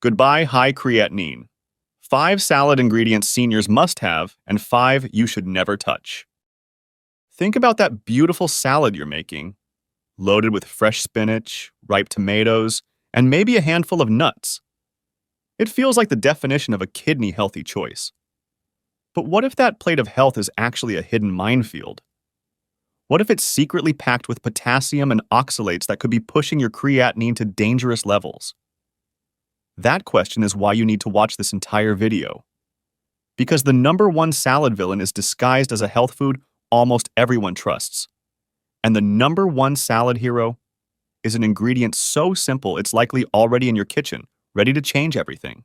Goodbye high creatinine. 5 salad ingredients seniors must have, and 5 you should never touch. Think about that beautiful salad you're making, loaded with fresh spinach, ripe tomatoes, and maybe a handful of nuts. It feels like the definition of a kidney-healthy choice. But what if that plate of health is actually a hidden minefield? What if it's secretly packed with potassium and oxalates that could be pushing your creatinine to dangerous levels? That question is why you need to watch this entire video. Because the #1 salad villain is disguised as a health food almost everyone trusts. And the #1 salad hero is an ingredient so simple it's likely already in your kitchen, ready to change everything.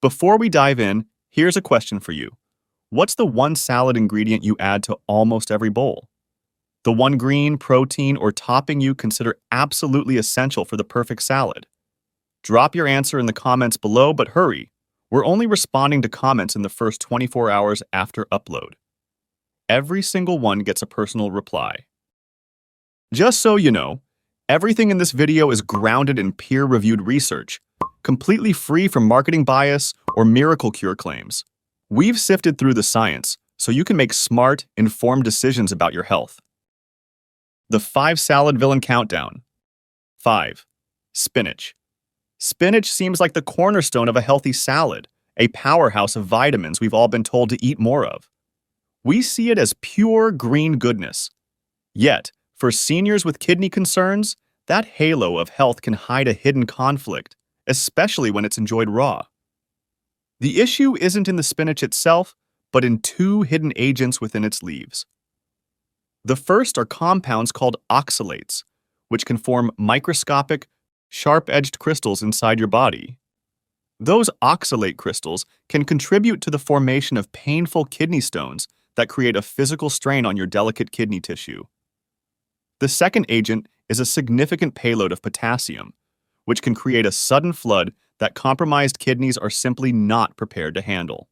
Before we dive in, here's a question for you. What's the one salad ingredient you add to almost every bowl? The one green, protein, or topping you consider absolutely essential for the perfect salad? Drop your answer in the comments below, but hurry. We're only responding to comments in the first 24 hours after upload. Every single one gets a personal reply. Just so you know, everything in this video is grounded in peer-reviewed research, completely free from marketing bias or miracle cure claims. We've sifted through the science so you can make smart, informed decisions about your health. The 5 salad villain countdown. 5. Spinach. Spinach seems like the cornerstone of a healthy salad, a powerhouse of vitamins we've all been told to eat more of. We see it as pure green goodness. Yet, for seniors with kidney concerns, that halo of health can hide a hidden conflict, especially when it's enjoyed raw. The issue isn't in the spinach itself, but in 2 hidden agents within its leaves. The first are compounds called oxalates, which can form microscopic, sharp-edged crystals inside your body. Those oxalate crystals can contribute to the formation of painful kidney stones that create a physical strain on your delicate kidney tissue. The second agent is a significant payload of potassium, which can create a sudden flood that compromised kidneys are simply not prepared to handle.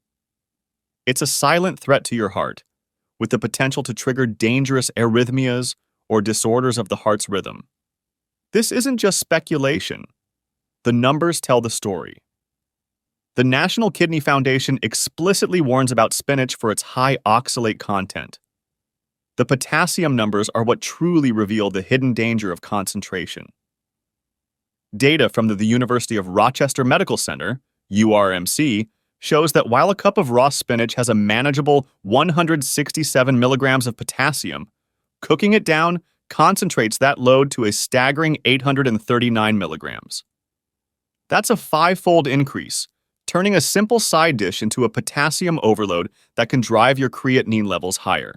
It's a silent threat to your heart, with the potential to trigger dangerous arrhythmias or disorders of the heart's rhythm. This isn't just speculation. The numbers tell the story. The National Kidney Foundation explicitly warns about spinach for its high oxalate content. The potassium numbers are what truly reveal the hidden danger of concentration. Data from the University of Rochester Medical Center, URMC, shows that while a cup of raw spinach has a manageable 167 milligrams of potassium, cooking it down concentrates that load to a staggering 839 milligrams. That's a 5-fold increase, turning a simple side dish into a potassium overload that can drive your creatinine levels higher.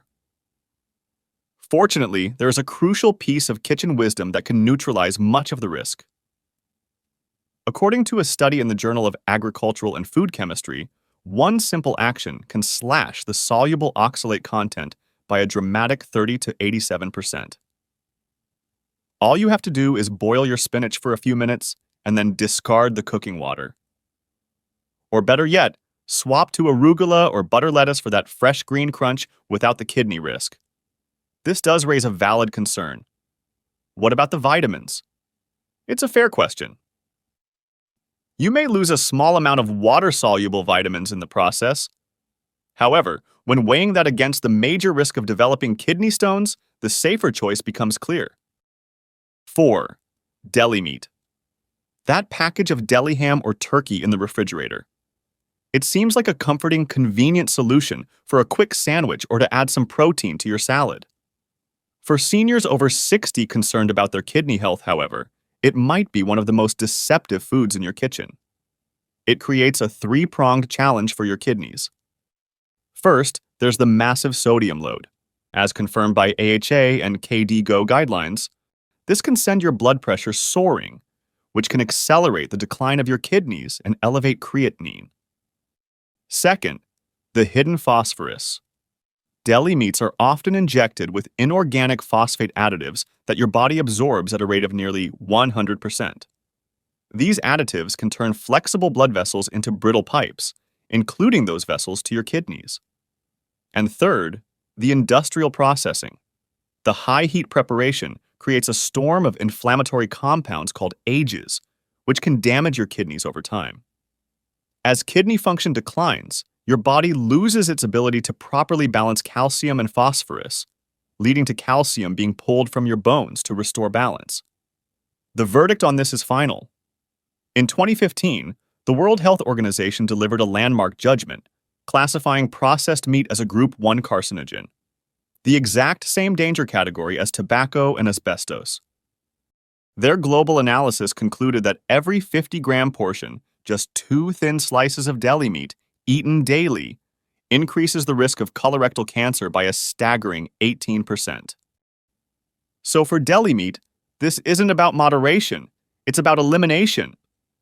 Fortunately, there is a crucial piece of kitchen wisdom that can neutralize much of the risk. According to a study in the Journal of Agricultural and Food Chemistry, one simple action can slash the soluble oxalate content by a dramatic 30 to 87%. All you have to do is boil your spinach for a few minutes and then discard the cooking water. Or better yet, swap to arugula or butter lettuce for that fresh green crunch without the kidney risk. This does raise a valid concern. What about the vitamins? It's a fair question. You may lose a small amount of water-soluble vitamins in the process. However, when weighing that against the major risk of developing kidney stones, the safer choice becomes clear. 4. Deli meat. That package of deli ham or turkey in the refrigerator. It seems like a comforting, convenient solution for a quick sandwich or to add some protein to your salad. For seniors over 60 concerned about their kidney health, however, it might be one of the most deceptive foods in your kitchen. It creates a 3-pronged challenge for your kidneys. First, there's the massive sodium load. As confirmed by AHA and KDIGO guidelines, this can send your blood pressure soaring, which can accelerate the decline of your kidneys and elevate creatinine. Second, the hidden phosphorus. Deli meats are often injected with inorganic phosphate additives that your body absorbs at a rate of nearly 100%. These additives can turn flexible blood vessels into brittle pipes, including those vessels to your kidneys. And third, the industrial processing. The high heat preparation creates a storm of inflammatory compounds called AGEs, which can damage your kidneys over time. As kidney function declines, your body loses its ability to properly balance calcium and phosphorus, leading to calcium being pulled from your bones to restore balance. The verdict on this is final. In 2015, the World Health Organization delivered a landmark judgment, classifying processed meat as a Group 1 carcinogen, the exact same danger category as tobacco and asbestos. Their global analysis concluded that every 50-gram portion, just 2 thin slices of deli meat, eaten daily, increases the risk of colorectal cancer by a staggering 18%. So for deli meat, this isn't about moderation, it's about elimination.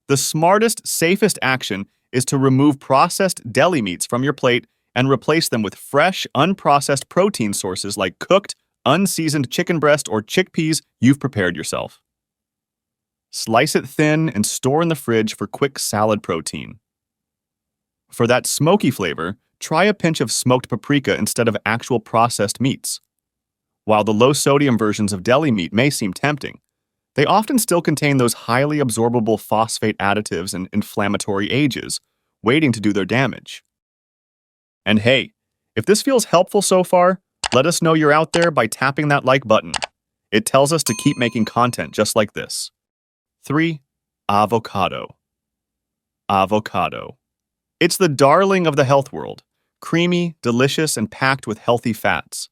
The smartest, safest action is to remove processed deli meats from your plate and replace them with fresh, unprocessed protein sources like cooked, unseasoned chicken breast or chickpeas you've prepared yourself. Slice it thin and store in the fridge for quick salad protein. For that smoky flavor, try a pinch of smoked paprika instead of actual processed meats. While the low-sodium versions of deli meat may seem tempting, they often still contain those highly absorbable phosphate additives and inflammatory agents waiting to do their damage. And hey, if this feels helpful so far, let us know you're out there by tapping that like button. It tells us to keep making content just like this. 3. Avocado. Avocado. It's the darling of the health world, creamy, delicious, and packed with healthy fats.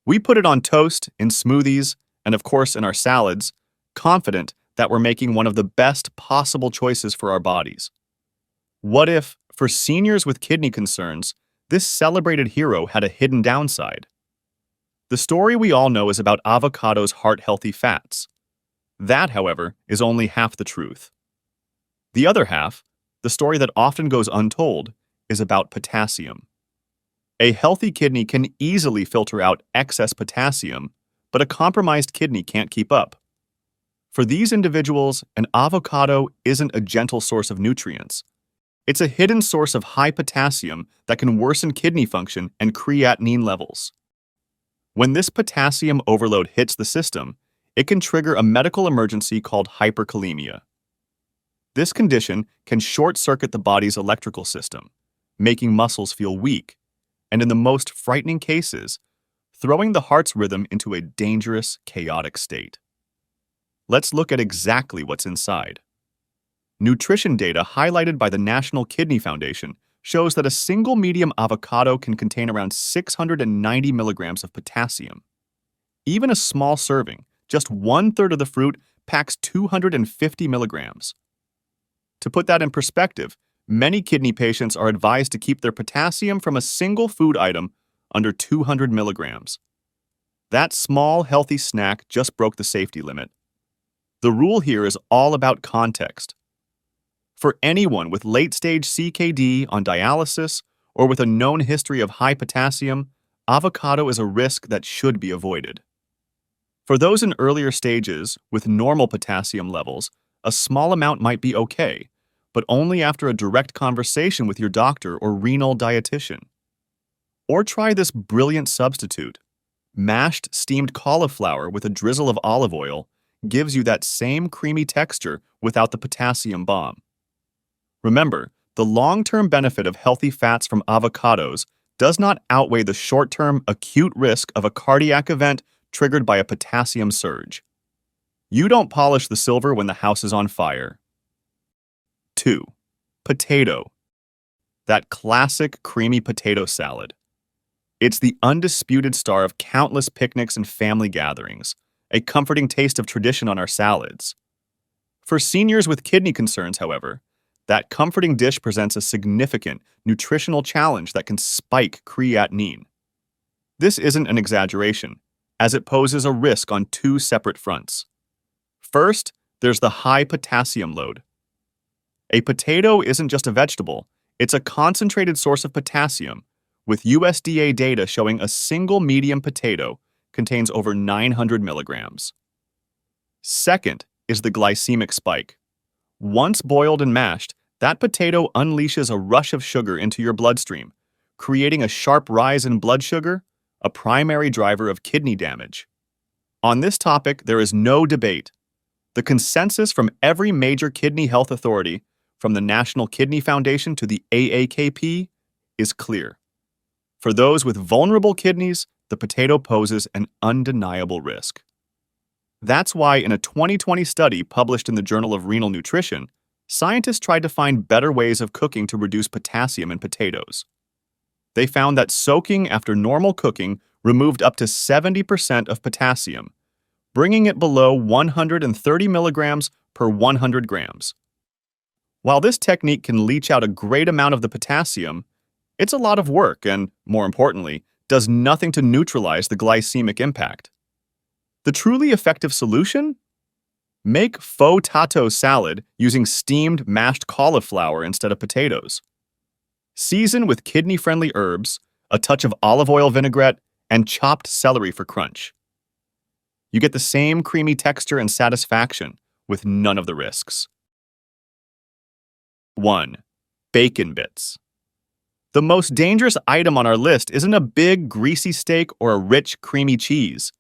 We put it on toast, in smoothies, and of course in our salads, confident that we're making one of the best possible choices for our bodies. What if, for seniors with kidney concerns, this celebrated hero had a hidden downside? The story we all know is about avocado's heart-healthy fats. That, however, is only half the truth. The other half, the story that often goes untold, is about potassium. A healthy kidney can easily filter out excess potassium, but a compromised kidney can't keep up. For these individuals, an avocado isn't a gentle source of nutrients. It's a hidden source of high potassium that can worsen kidney function and creatinine levels. When this potassium overload hits the system, it can trigger a medical emergency called hyperkalemia. This condition can short-circuit the body's electrical system, making muscles feel weak, and in the most frightening cases, throwing the heart's rhythm into a dangerous, chaotic state. Let's look at exactly what's inside. Nutrition data highlighted by the National Kidney Foundation shows that a single medium avocado can contain around 690 milligrams of potassium. Even a small serving, just 1/3 of the fruit, packs 250 milligrams. To put that in perspective, many kidney patients are advised to keep their potassium from a single food item under 200 milligrams. That small, healthy snack just broke the safety limit. The rule here is all about context. For anyone with late-stage CKD on dialysis or with a known history of high potassium, avocado is a risk that should be avoided. For those in earlier stages with normal potassium levels, a small amount might be okay, but only after a direct conversation with your doctor or renal dietitian. Or try this brilliant substitute. Mashed steamed cauliflower with a drizzle of olive oil gives you that same creamy texture without the potassium bomb. Remember, the long-term benefit of healthy fats from avocados does not outweigh the short-term acute risk of a cardiac event triggered by a potassium surge. You don't polish the silver when the house is on fire. 2. Potato. That classic creamy potato salad. It's the undisputed star of countless picnics and family gatherings, a comforting taste of tradition on our salads. For seniors with kidney concerns, however, that comforting dish presents a significant nutritional challenge that can spike creatinine. This isn't an exaggeration, as it poses a risk on 2 separate fronts. First, there's the high potassium load. A potato isn't just a vegetable, it's a concentrated source of potassium, with USDA data showing a single medium potato contains over 900 milligrams. Second is the glycemic spike. Once boiled and mashed, that potato unleashes a rush of sugar into your bloodstream, creating a sharp rise in blood sugar, a primary driver of kidney damage. On this topic, there is no debate. The consensus from every major kidney health authority, from the National Kidney Foundation to the AAKP, is clear. For those with vulnerable kidneys, the potato poses an undeniable risk. That's why in a 2020 study published in the Journal of Renal Nutrition, scientists tried to find better ways of cooking to reduce potassium in potatoes. They found that soaking after normal cooking removed up to 70% of potassium, bringing it below 130 milligrams per 100 grams. While this technique can leach out a great amount of the potassium, it's a lot of work and, more importantly, does nothing to neutralize the glycemic impact. The truly effective solution? Make faux tato salad using steamed mashed cauliflower instead of potatoes. Season with kidney-friendly herbs, a touch of olive oil vinaigrette, and chopped celery for crunch. You get the same creamy texture and satisfaction with none of the risks. 1. Bacon bits. The most dangerous item on our list isn't a big, greasy steak or a rich, creamy cheese.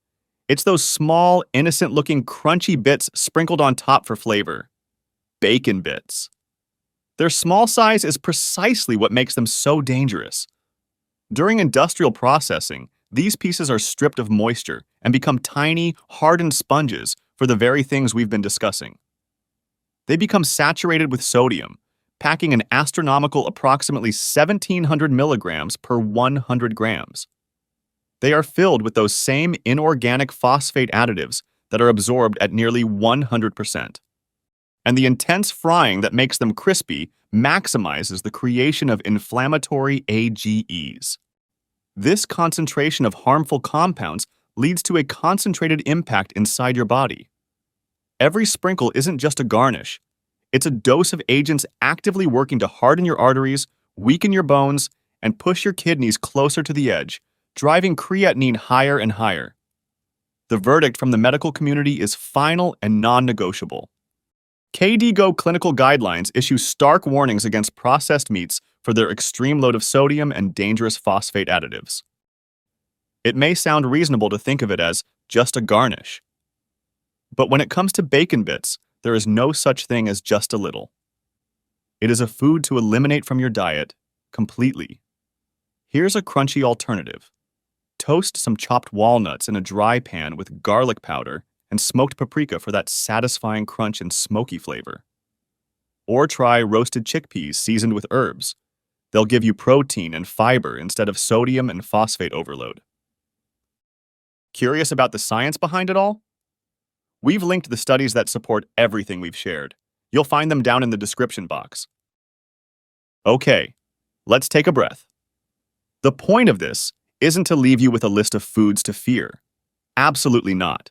It's those small, innocent-looking, crunchy bits sprinkled on top for flavor. Bacon bits. Their small size is precisely what makes them so dangerous. During industrial processing, these pieces are stripped of moisture and become tiny, hardened sponges for the very things we've been discussing. They become saturated with sodium, packing an astronomical approximately 1,700 milligrams per 100 grams. They are filled with those same inorganic phosphate additives that are absorbed at nearly 100%. And the intense frying that makes them crispy maximizes the creation of inflammatory AGEs. This concentration of harmful compounds leads to a concentrated impact inside your body. Every sprinkle isn't just a garnish. It's a dose of agents actively working to harden your arteries, weaken your bones, and push your kidneys closer to the edge, driving creatinine higher and higher. The verdict from the medical community is final and non-negotiable. KDIGO clinical guidelines issue stark warnings against processed meats for their extreme load of sodium and dangerous phosphate additives. It may sound reasonable to think of it as just a garnish. But when it comes to bacon bits, there is no such thing as just a little. It is a food to eliminate from your diet completely. Here's a crunchy alternative. Toast some chopped walnuts in a dry pan with garlic powder and smoked paprika for that satisfying crunch and smoky flavor. Or try roasted chickpeas seasoned with herbs. They'll give you protein and fiber instead of sodium and phosphate overload. Curious about the science behind it all? We've linked the studies that support everything we've shared. You'll find them down in the description box. Okay, let's take a breath. The point of this isn't to leave you with a list of foods to fear. Absolutely not.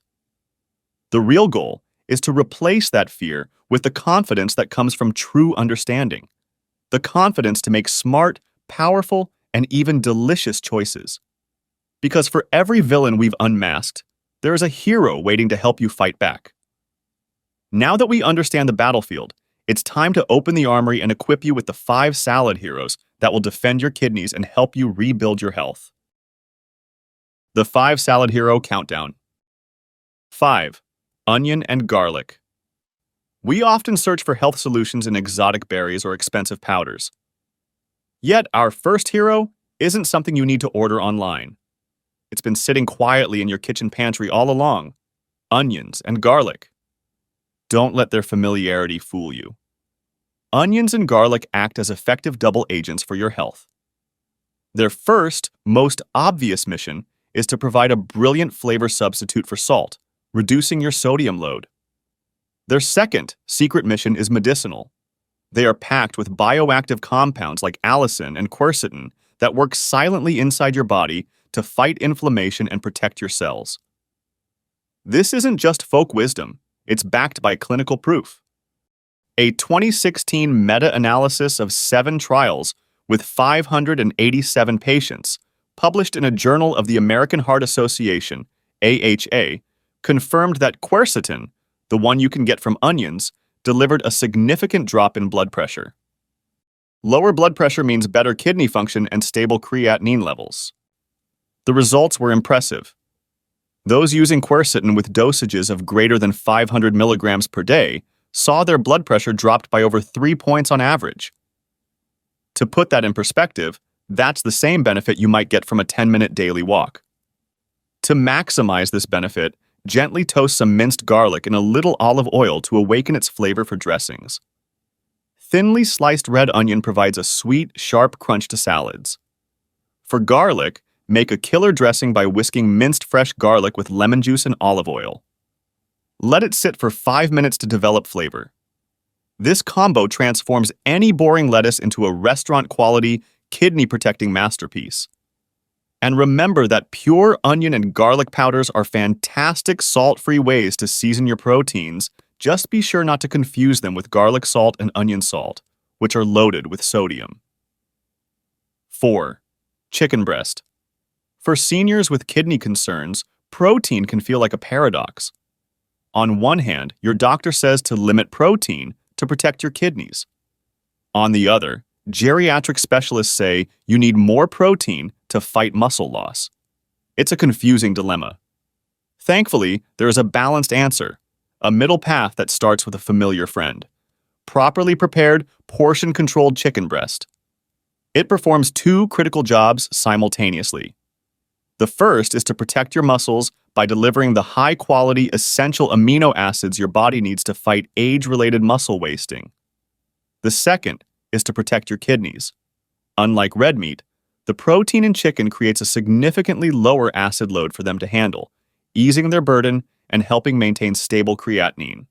The real goal is to replace that fear with the confidence that comes from true understanding. The confidence to make smart, powerful, and even delicious choices. Because for every villain we've unmasked, there is a hero waiting to help you fight back. Now that we understand the battlefield, it's time to open the armory and equip you with the 5 salad heroes that will defend your kidneys and help you rebuild your health. The 5 salad hero countdown. 5. Onion and garlic. We often search for health solutions in exotic berries or expensive powders. Yet our first hero isn't something you need to order online. It's been sitting quietly in your kitchen pantry all along. Onions and garlic. Don't let their familiarity fool you. Onions and garlic act as effective double agents for your health. Their first, most obvious mission is to provide a brilliant flavor substitute for salt, reducing your sodium load. Their second secret mission is medicinal. They are packed with bioactive compounds like allicin and quercetin that work silently inside your body to fight inflammation and protect your cells. This isn't just folk wisdom, it's backed by clinical proof. A 2016 meta-analysis of 7 trials with 587 patients, published in a Journal of the American Heart Association, AHA, confirmed that quercetin, the one you can get from onions, delivered a significant drop in blood pressure. Lower blood pressure means better kidney function and stable creatinine levels. The results were impressive. Those using quercetin with dosages of greater than 500 milligrams per day saw their blood pressure dropped by over 3 points on average. To put that in perspective, that's the same benefit you might get from a 10-minute daily walk. To maximize this benefit, gently toast some minced garlic in a little olive oil to awaken its flavor for dressings. Thinly sliced red onion provides a sweet, sharp crunch to salads. For garlic, make a killer dressing by whisking minced fresh garlic with lemon juice and olive oil. Let it sit for 5 minutes to develop flavor. This combo transforms any boring lettuce into a restaurant-quality, kidney-protecting masterpiece. And remember that pure onion and garlic powders are fantastic salt-free ways to season your proteins. Just be sure not to confuse them with garlic salt and onion salt, which are loaded with sodium. 4. Chicken breast. For seniors with kidney concerns, protein can feel like a paradox. On one hand, your doctor says to limit protein to protect your kidneys. On the other, geriatric specialists say you need more protein to fight muscle loss. It's a confusing dilemma. Thankfully, there is a balanced answer, a middle path that starts with a familiar friend: properly prepared, portion-controlled chicken breast. It performs 2 critical jobs simultaneously. The first is to protect your muscles by delivering the high-quality essential amino acids your body needs to fight age-related muscle wasting. The second is to protect your kidneys. Unlike red meat, the protein in chicken creates a significantly lower acid load for them to handle, easing their burden and helping maintain stable creatinine.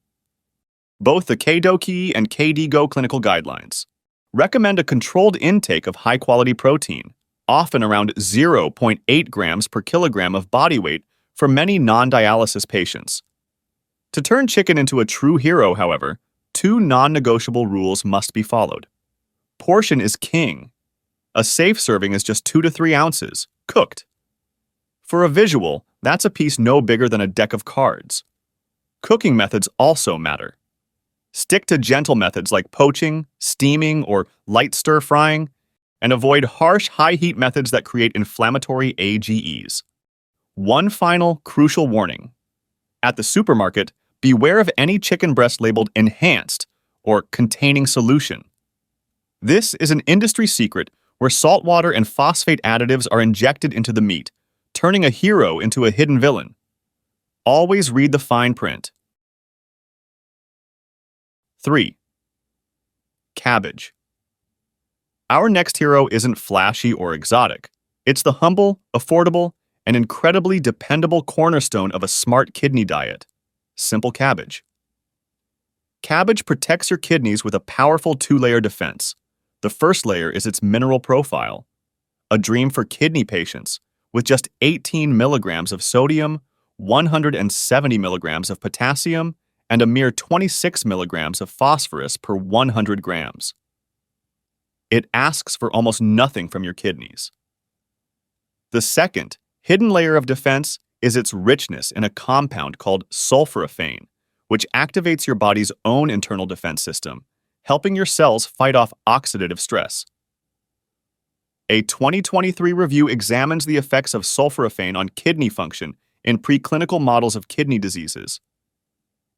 Both the KDOQI and KDIGO clinical guidelines recommend a controlled intake of high-quality protein, often around 0.8 grams per kilogram of body weight for many non-dialysis patients. To turn chicken into a true hero, however, 2 non-negotiable rules must be followed. Portion is king. A safe serving is just 2 to 3 ounces, cooked. For a visual, that's a piece no bigger than a deck of cards. Cooking methods also matter. Stick to gentle methods like poaching, steaming, or light stir-frying, and avoid harsh, high-heat methods that create inflammatory AGEs. One final, crucial warning. At the supermarket, beware of any chicken breast labeled enhanced or containing solution. This is an industry secret where salt water and phosphate additives are injected into the meat, turning a hero into a hidden villain. Always read the fine print. 3. Cabbage. Our next hero isn't flashy or exotic. It's the humble, affordable, and incredibly dependable cornerstone of a smart kidney diet: simple cabbage. Cabbage protects your kidneys with a powerful 2-layer defense. The first layer is its mineral profile, a dream for kidney patients, with just 18 milligrams of sodium, 170 milligrams of potassium, and a mere 26 milligrams of phosphorus per 100 grams. It asks for almost nothing from your kidneys. The second, hidden layer of defense is its richness in a compound called sulforaphane, which activates your body's own internal defense system, helping your cells fight off oxidative stress. A 2023 review examines the effects of sulforaphane on kidney function in preclinical models of kidney diseases.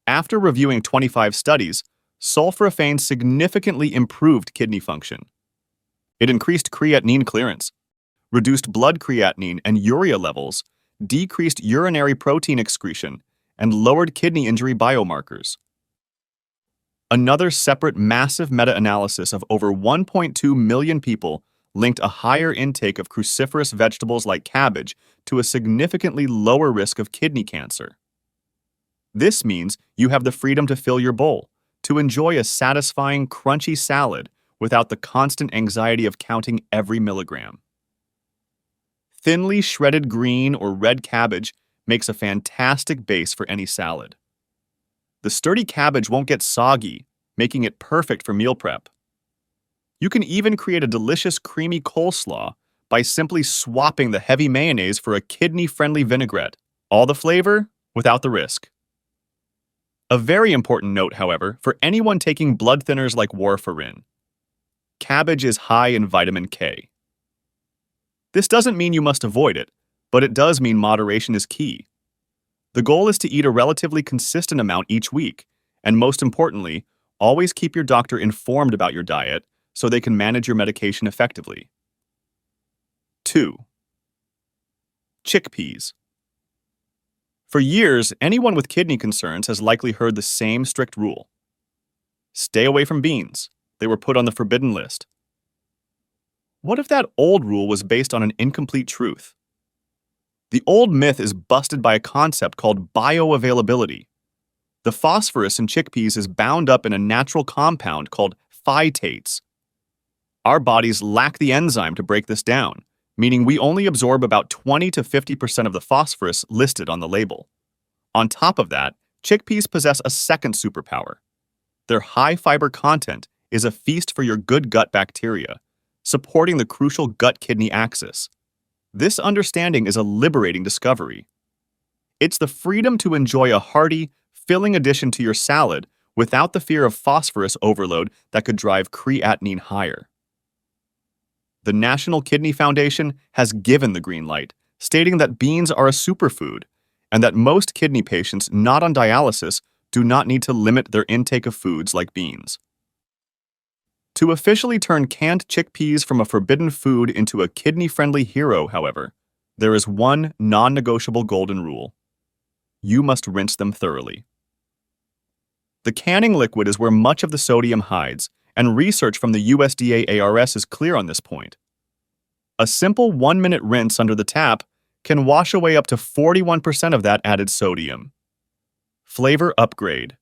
After reviewing 25 studies, sulforaphane significantly improved kidney function. It increased creatinine clearance, reduced blood creatinine and urea levels, decreased urinary protein excretion, and lowered kidney injury biomarkers. Another separate massive meta-analysis of over 1.2 million people linked a higher intake of cruciferous vegetables like cabbage to a significantly lower risk of kidney cancer. This means you have the freedom to fill your bowl, to enjoy a satisfying, crunchy salad without the constant anxiety of counting every milligram. Thinly shredded green or red cabbage makes a fantastic base for any salad. The sturdy cabbage won't get soggy, making it perfect for meal prep. You can even create a delicious creamy coleslaw by simply swapping the heavy mayonnaise for a kidney-friendly vinaigrette. All the flavor without the risk. A very important note, however, for anyone taking blood thinners like warfarin. Cabbage is high in vitamin K. This doesn't mean you must avoid it, but it does mean moderation is key. The goal is to eat a relatively consistent amount each week, and most importantly, always keep your doctor informed about your diet so they can manage your medication effectively. 2. Chickpeas. For years, anyone with kidney concerns has likely heard the same strict rule. Stay away from beans. They were put on the forbidden list. What if that old rule was based on an incomplete truth? The old myth is busted by a concept called bioavailability. The phosphorus in chickpeas is bound up in a natural compound called phytates. Our bodies lack the enzyme to break this down, meaning we only absorb about 20 to 50% of the phosphorus listed on the label. On top of that, chickpeas possess a second superpower. Their high fiber content is a feast for your good gut bacteria, supporting the crucial gut-kidney axis. This understanding is a liberating discovery. It's the freedom to enjoy a hearty, filling addition to your salad without the fear of phosphorus overload that could drive creatinine higher. The National Kidney Foundation has given the green light, stating that beans are a superfood and that most kidney patients not on dialysis do not need to limit their intake of foods like beans. To officially turn canned chickpeas from a forbidden food into a kidney-friendly hero, however, there is one non-negotiable golden rule. You must rinse them thoroughly. The canning liquid is where much of the sodium hides, and research from the USDA ARS is clear on this point. A simple 1-minute rinse under the tap can wash away up to 41% of that added sodium. Flavor upgrade.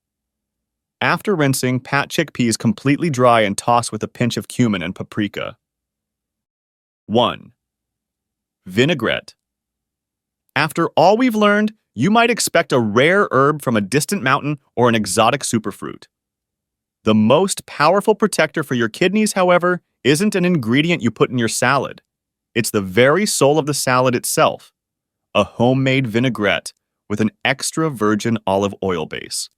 After rinsing, pat chickpeas completely dry and toss with a pinch of cumin and paprika. 1. Vinaigrette. After all we've learned, you might expect a rare herb from a distant mountain or an exotic superfruit. The most powerful protector for your kidneys, however, isn't an ingredient you put in your salad. It's the very soul of the salad itself, a homemade vinaigrette with an extra virgin olive oil base.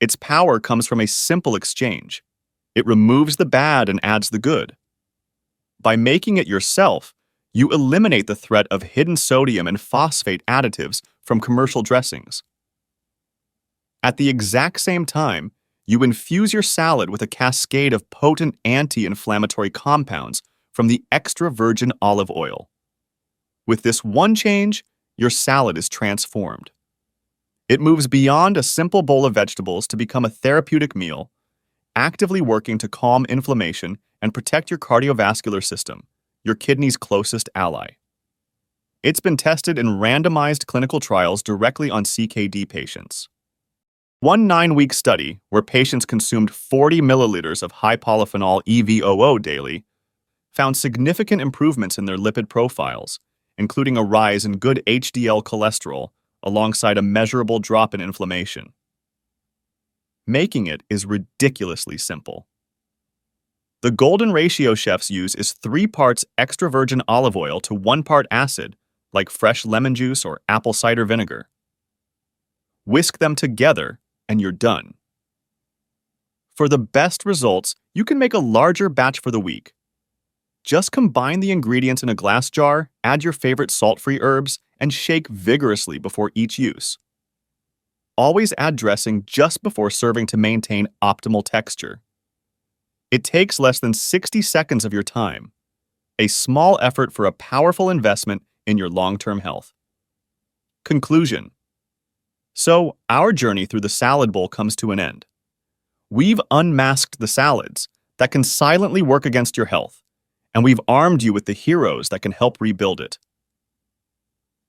Its power comes from a simple exchange. It removes the bad and adds the good. By making it yourself, you eliminate the threat of hidden sodium and phosphate additives from commercial dressings. At the exact same time, you infuse your salad with a cascade of potent anti-inflammatory compounds from the extra virgin olive oil. With this one change, your salad is transformed. It moves beyond a simple bowl of vegetables to become a therapeutic meal, actively working to calm inflammation and protect your cardiovascular system, your kidney's closest ally. It's been tested in randomized clinical trials directly on CKD patients. One 9-week study, where patients consumed 40 milliliters of high polyphenol EVOO daily, found significant improvements in their lipid profiles, including a rise in good HDL cholesterol alongside a measurable drop in inflammation. Making it is ridiculously simple. The golden ratio chefs use is 3 parts extra virgin olive oil to 1 part acid, like fresh lemon juice or apple cider vinegar. Whisk them together, and you're done. For the best results, you can make a larger batch for the week. Just combine the ingredients in a glass jar, add your favorite salt-free herbs, and shake vigorously before each use. Always add dressing just before serving to maintain optimal texture. It takes less than 60 seconds of your time. A small effort for a powerful investment in your long-term health. Conclusion. So, our journey through the salad bowl comes to an end. We've unmasked the salads that can silently work against your health, and we've armed you with the heroes that can help rebuild it.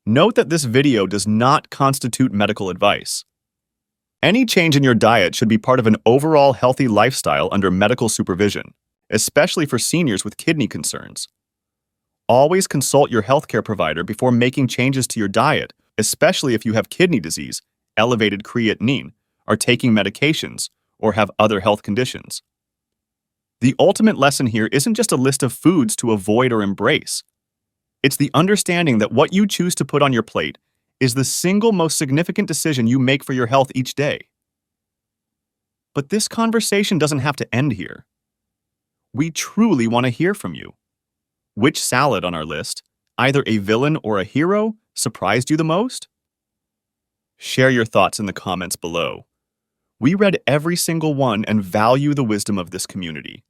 Note that this video does not constitute medical advice. Any change in your diet should be part of an overall healthy lifestyle under medical supervision, especially for seniors with kidney concerns. Always consult your healthcare provider before making changes to your diet, especially if you have kidney disease, elevated creatinine, are taking medications, or have other health conditions. The ultimate lesson here isn't just a list of foods to avoid or embrace. It's the understanding that what you choose to put on your plate is the single most significant decision you make for your health each day. But this conversation doesn't have to end here. We truly want to hear from you. Which salad on our list, either a villain or a hero, surprised you the most? Share your thoughts in the comments below. We read every single one and value the wisdom of this community.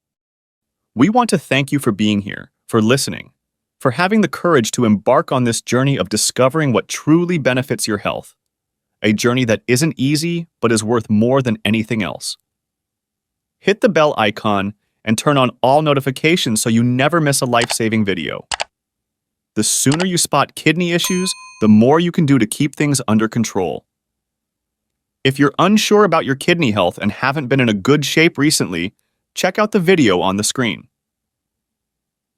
We want to thank you for being here, for listening, for having the courage to embark on this journey of discovering what truly benefits your health. A journey that isn't easy, but is worth more than anything else. Hit the bell icon and turn on all notifications so you never miss a life-saving video. The sooner you spot kidney issues, the more you can do to keep things under control. If you're unsure about your kidney health and haven't been in a good shape recently, check out the video on the screen.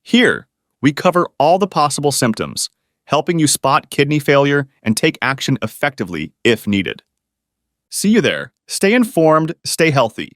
Here, we cover all the possible symptoms, helping you spot kidney failure and take action effectively if needed. See you there. Stay informed, stay healthy.